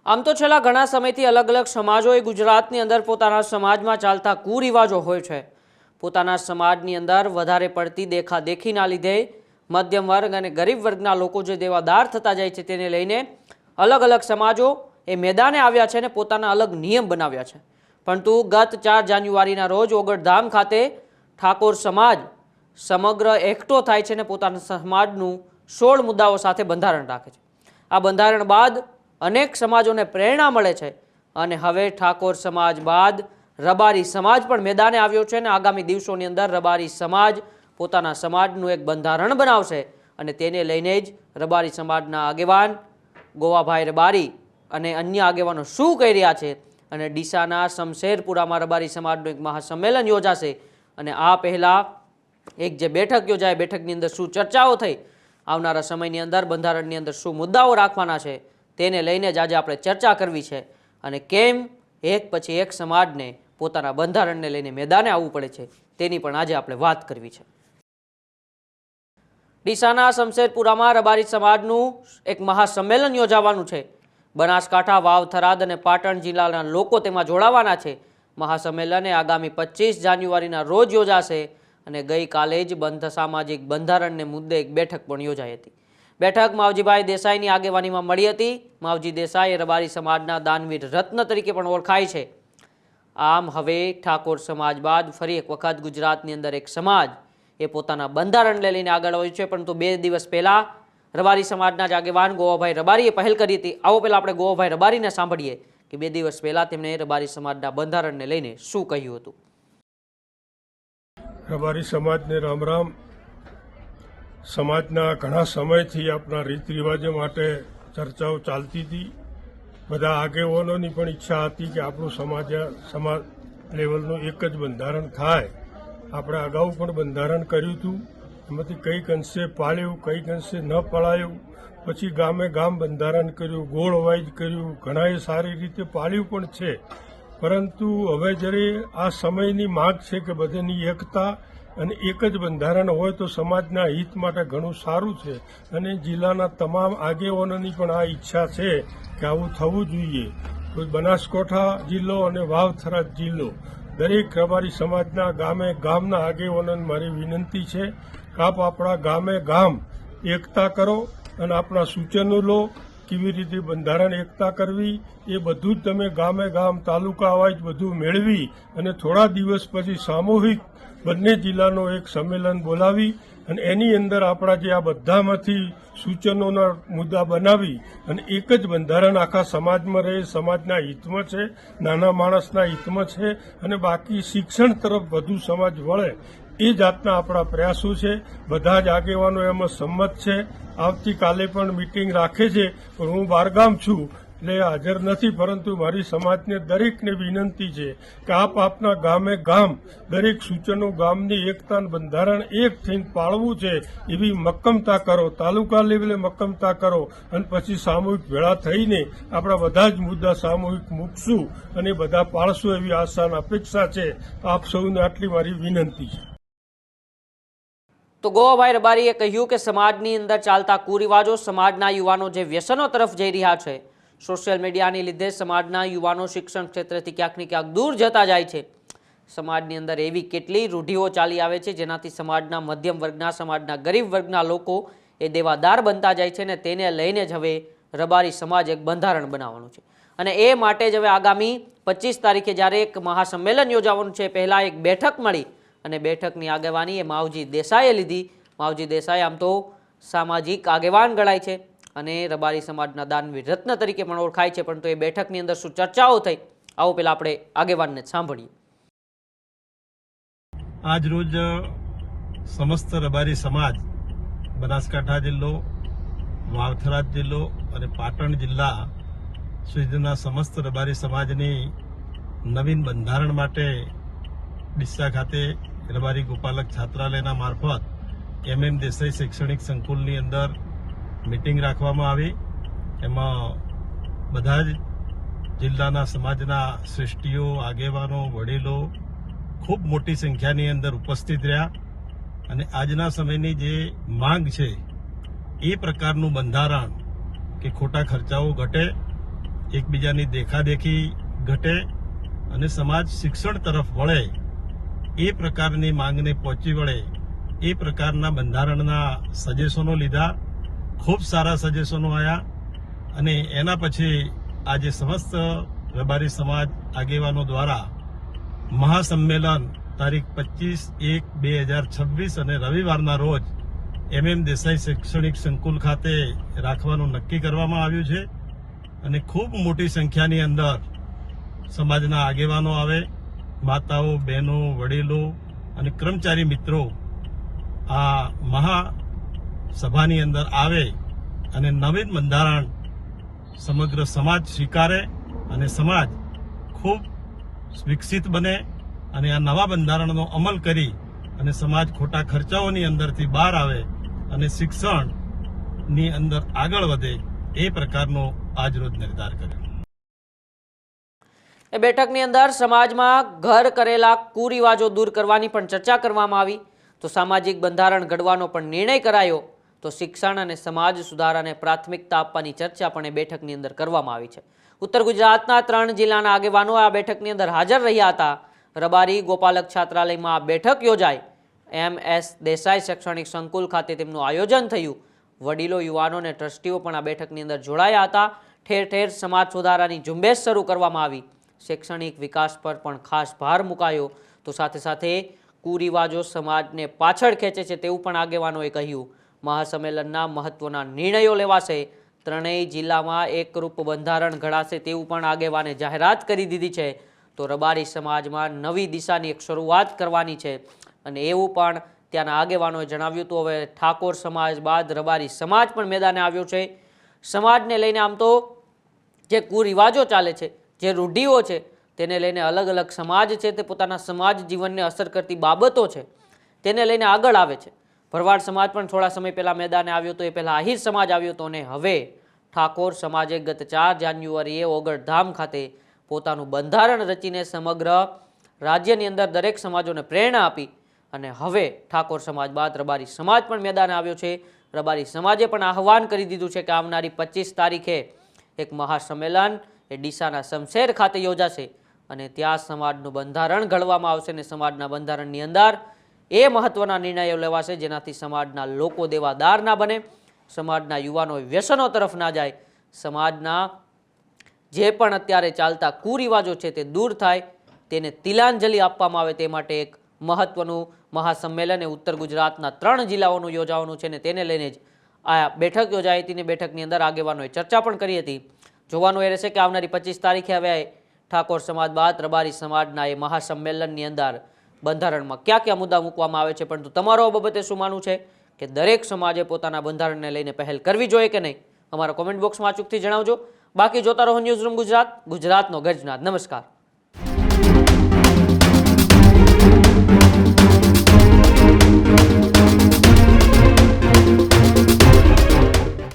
આમ તો છેલ્લા ઘણા સમયથી અલગ અલગ સમાજોએ ગુજરાતની અંદર પોતાના સમાજમાં ચાલતા કુરિવાજો હોય છે। પોતાના સમાજની અંદર વધારે પડતી દેખાદેખીના લીધે મધ્યમ વર્ગ અને ગરીબ વર્ગના લોકો જે દેવાદાર થતા જાય છે તેને લઈને અલગ અલગ સમાજો એ મેદાને આવ્યા છે અને પોતાના અલગ નિયમ બનાવ્યા છે। પરંતુ ગત 4 જાન્યુઆરીના રોજ ઓગળધામ ખાતે ઠાકોર સમાજ સમગ્ર એકઠો થાય છે અને પોતાના સમાજનું 16 મુદ્દાઓ સાથે બંધારણ રાખે છે। આ બંધારણ બાદ અનેક સમાજોને પ્રેરણા મળે છે અને હવે ઠાકોર સમાજ બાદ રબારી સમાજ પણ મેદાને આવ્યો છે અને આગામી દિવસોની અંદર રબારી સમાજ પોતાના સમાજનું એક બંધારણ બનાવશે અને તેને લઈને જ રબારી સમાજના આગેવાન ગોવાભાઈ રબારી અને અન્ય આગેવાનો શું કહી રહ્યા છે અને ડીસાના શમશેરપુરામાં રબારી સમાજનું એક મહાસંમેલન યોજાશે અને આ પહેલા એક જે બેઠક યોજાય બેઠકની અંદર શું ચર્ચાઓ થઈ આવનારા સમયની અંદર બંધારણની અંદર શું મુદ્દાઓ રાખવાના છે તેને લઈને જ આજે આપણે ચર્ચા કરવી છે અને કેમ એક પછી એક સમાજને પોતાના બંધારણને લઈને મેદાને આવવું પડે છે તેની પણ આજે આપણે વાત કરવી છે। ડીસાના શમશેરપુરામાં રબારી સમાજનું એક મહાસંમેલન યોજાવાનું છે। બનાસકાંઠા, વાવ, થરાદ અને પાટણ જિલ્લાના લોકો તેમાં જોડાવાના છે। મહાસંમેલન આગામી 25 જાન્યુઆરીના રોજ યોજાશે અને ગઈકાલે જ સામાજિક બંધારણને મુદ્દે એક બેઠક પણ યોજાઈ હતી। બેઠક માવજીભાઈ દેસાઈની આગેવાનીમાં મળી હતી। માવજી દેસાઈ રબારી સમાજના દાનવીર રત્ન તરીકે પણ ઓળખાય છે। આમ હવે ઠાકોર સમાજ બાદ ફરી એક વખત ગુજરાતની અંદર એક સમાજ એ પોતાના બંધારણને લઈને આગળ આવ્યું છે। પરંતુ 2 દિવસ પહેલા રબારી સમાજના જ આગેવાન ગોવાભાઈ રબારીએ પહેલ કરી હતી। આવો પહેલા આપણે ગોવાભાઈ રબારીને સાંભળીએ કે 2 દિવસ પહેલા તેમણે રબારી સમાજના બંધારણને લઈને શું કહ્યું હતું। રબારી સમાજને રામ રામ। સમાજના ઘણા સમયથી આપણા રીત રિવાજો માટે ચર્ચાઓ ચાલતી હતી। બધા આગેવાનોની પણ ઈચ્છા હતી કે આપણું સમાજ લેવલનું એક જ બંધારણ થાય। આપણે અગાઉ પણ બંધારણ કર્યું હતું, એમાંથી કંઈક અંશે પાળ્યું, કંઈક અંશે ન પળાયું। પછી ગામે ગામ બંધારણ કર્યું, ગોળ વાઇઝ કર્યું, ઘણાએ સારી રીતે પાળ્યું પણ છે। પરંતુ હવે જ્યારે આ સમયની માંગ છે કે બધાની એકતા અને એક જ બંધારણ હોય તો સમાજના હિત માટે ઘણું સારું છે અને જિલ્લાના તમામ આગેવાનોની પણ આ ઈચ્છા છે કે આવું થવું જોઈએ। તો બનાસકાંઠા જિલ્લો અને વાવ થરાદ જિલ્લો દરેક રબારી સમાજના ગામે ગામના આગેવાનોને મારી વિનંતી છે કે આપ આપણા ગામે ગામ એકતા કરો અને આપણા સૂચનો લો, કેવી રીતે બંધારણ એકતા કરવી એ બધું જ તમે ગામે ગામ તાલુકા વાઇઝ બધું મેળવી અને થોડા દિવસ પછી સામૂહિક બંને જિલ્લાનો એક સંમેલન બોલાવી અને એની અંદર આપણા જે આ બધામાંથી સૂચનોના મુદ્દા બનાવી અને એક જ બંધારણ આખા સમાજમાં રહે, સમાજના હિતમાં છે, નાના માણસના હિતમાં છે અને બાકી શિક્ષણ તરફ વધુ સમાજ વળે એ જાતના આપણા પ્રયાસો છે। બધા જ આગેવાનો એમાં સંમત છે। આવતીકાલે પણ મીટિંગ રાખે છે, પણ હું બહારગામ છું એટલે હાજર નથી, પરંતુ મારી સમાજને દરેકને વિનંતી છે કે આપ આપના ગામે ગામ દરેક સૂચનો ગામની એકતા બંધારણ એક થઈને પાળવું છે એવી મક્કમતા કરો, તાલુકા લેવલે મક્કમતા કરો અને પછી સામૂહિક ભેળા થઈને આપણા બધા જ મુદ્દા સામૂહિક મૂકશું અને બધા પાળશું એવી આશા અને અપેક્ષા છે। આપ સૌને આટલી મારી વિનંતી છે। તો ગોવાભાઈ રબારીએ કહ્યું કે સમાજની અંદર ચાલતા કુરિવાજો, સમાજના યુવાનો જે વ્યસનો તરફ જઈ રહ્યા છે, સોશિયલ મીડિયાને લીધે સમાજના યુવાનો શિક્ષણ ક્ષેત્રથી ક્યાંક ને ક્યાંક દૂર જતા જાય છે। સમાજની અંદર એવી કેટલી રૂઢિઓ ચાલી આવે છે જેનાથી સમાજના મધ્યમ વર્ગના, સમાજના ગરીબ વર્ગના લોકો એ દેવાદાર બનતા જાય છે અને તેને લઈને જ હવે રબારી સમાજ એક બંધારણ બનાવવાનું છે અને એ માટે જ હવે આગામી 25 તારીખે જ્યારે એક મહાસંમેલન યોજાવાનું છે, પહેલા એક બેઠક મળી અને બેઠકની આગેવાની એ માવજી દેસાઈએ લીધી। માવજી દેસાઈ આમ તો સામાજિક આગેવાન ગણાય છે અને રબારી સમાજના દાનવીર રત્ન તરીકે પણ ઓળખાય છે, પરંતુ એ બેઠકની અંદર શું ચર્ચાઓ થઈ આવો પહેલા આપણે આગેવાનને સાંભળીએ। આજ રોજ સમસ્ત રબારી સમાજ બનાસકાંઠા જિલ્લો, વાવથરાદ જિલ્લો અને પાટણ જિલ્લા સુધીના સમસ્ત રબારી સમાજની નવીન બંધારણ માટે ડીસા ખાતે રબારી ગોપાલક છાત્રાલયના મારફત દેસાઈ શૈક્ષણિક સંકુલની અંદર મીટિંગ રાખવામાં આવી। એમાં બધા જ જિલ્લાના સમાજના શ્રેષ્ઠીઓ, આગેવાનો, વડીલો ખૂબ મોટી સંખ્યાની અંદર ઉપસ્થિત રહ્યા અને આજના સમયની જે માંગ છે એ પ્રકારનું બંધારણ કે ખોટા ખર્ચાઓ ઘટે એકબીજાની દેખાદેખી ઘટે અને સમાજ શિક્ષણ તરફ વળે એ પ્રકારની માંગને પહોંચી વળે એ પ્રકારના બંધારણના સજેશનો લીધા. ખૂબ સારા સજેશનો આવ્યા અને એના પછી આજે સમસ્ત રબારી સમાજ આગેવાનો દ્વારા મહાસંમેલન તારીખ 25/1/2026 અને રવિવારના રોજ દેસાઈ શૈક્ષણિક સંકુલ ખાતે રાખવાનું નક્કી કરવામાં આવ્યું છે અને ખૂબ મોટી સંખ્યાની અંદર સમાજના આગેવાનો આવે, માતાઓ, બહેનો, વડીલો અને કર્મચારી મિત્રો આ મહાસભાની અંદર આવે અને નવીન બંધારણ સમગ્ર સમાજ સ્વીકારે અને સમાજ ખૂબ વિકસિત બને અને આ નવા બંધારણનો અમલ કરી અને સમાજ ખોટા ખર્ચાઓની અંદરથી બહાર આવે અને શિક્ષણની અંદર આગળ વધે એ પ્રકારનો આજરોજ નિર્ધાર કર્યો. એ બેઠકની અંદર સમાજમાં ઘર કરેલા કુરિવાજો દૂર કરવાની પણ ચર્ચા કરવામાં આવી. તો સામાજિક બંધારણ ઘડવાનો પણ નિર્ણય કરાયો. તો શિક્ષણ અને સમાજ સુધારાને પ્રાથમિકતા આપવાની ચર્ચા પણ એ બેઠકની અંદર કરવામાં આવી છે. ઉત્તર ગુજરાતના 3 જિલ્લાના આગેવાનો આ બેઠકની અંદર હાજર રહ્યા હતા. રબારી ગોપાલક છાત્રાલયમાં આ બેઠક યોજાઈ. MS દેસાઈ શૈક્ષણિક સંકુલ ખાતે તેમનું આયોજન થયું. વડીલો, યુવાનો અને ટ્રસ્ટીઓ પણ આ બેઠકની અંદર જોડાયા હતા. ઠેર ઠેર સમાજ સુધારાની ઝુંબેશ શરૂ કરવામાં આવી. શૈક્ષણિક વિકાસ પર પણ ખાસ ભાર મુકાયો. તો સાથે સાથે કુરિવાજો સમાજને પાછળ ખેંચે છે તેવું પણ આગેવાનોએ કહ્યું. મહાસંમેલનના મહત્વના નિર્ણયો લેવાશે. 3 જિલ્લામાં એકરૂપ બંધારણ ઘડાશે તેવું પણ આગેવાને જાહેરાત કરી દીધી છે. તો રબારી સમાજમાં નવી દિશાની એક શરૂઆત કરવાની છે અને એવું પણ ત્યાંના આગેવાનોએ જણાવ્યું. તો હવે ઠાકોર સમાજ બાદ રબારી સમાજ પણ મેદાને આવ્યો છે. સમાજને લઈને આમ તો જે કુરિવાજો ચાલે છે, જે રૂઢિઓ છે, તેને લઈને અલગ અલગ સમાજ છે તે પોતાના સમાજ જીવનને અસર કરતી બાબતો છે તેને લઈને આગળ આવે છે. ભરવાડ સમાજ પણ થોડા સમય પહેલાં મેદાને આવ્યો હતો. એ પહેલાં આહિર સમાજ આવ્યો હતો અને હવે ઠાકોર સમાજે ગત 4 જાન્યુઆરીએ ઓગળધામ ખાતે પોતાનું બંધારણ રચીને સમગ્ર રાજ્યની અંદર દરેક સમાજોને પ્રેરણા આપી અને હવે ઠાકોર સમાજ બાદ રબારી સમાજ પણ મેદાને આવ્યો છે. રબારી સમાજે પણ આહવાન કરી દીધું છે કે આવનારી 25 તારીખે એક મહાસંમેલન એ ડીસાના શમશેર ખાતે યોજાશે અને ત્યાં સમાજનું બંધારણ ઘડવામાં આવશે અને સમાજના બંધારણની અંદર એ મહત્વના નિર્ણયો લેવાશે જેનાથી સમાજના લોકો દેવાદાર ના બને, સમાજના યુવાનો વ્યસનો તરફ ના જાય, સમાજના જે પણ અત્યારે ચાલતા કુરિવાજો છે તે દૂર થાય, તેને તિલાંજલિ આપવામાં આવે તે માટે એક મહત્વનું મહાસંમેલન એ ઉત્તર ગુજરાતના 3 જિલ્લાઓનું યોજાવાનું છે અને તેને લઈને જ આ બેઠક યોજાઈ હતી. બેઠકની અંદર આગેવાનોએ ચર્ચા પણ કરી હતી. જોવાનું એ રહેશે કે આવનારી 25 તારીખે હવે ઠાકોર સમાજ બાદ રબારી સમાજના એ મહાસંમેલનની અંદર બંધારણમાં કયા કયા મુદ્દા મૂકવામાં આવે છે. પરંતુ તમારો આ બાબતે શું માનવું છે કે દરેક સમાજે પોતાના બંધારણને લઈને પહેલ કરવી જોઈએ કે નહીં? અમારા કોમેન્ટ બોક્સમાં અચૂકથી જણાવજો. બાકી જોતા રહો ન્યૂઝરૂમ ગુજરાત, ગુજરાતનો ગર્જનાદ. નમસ્કાર.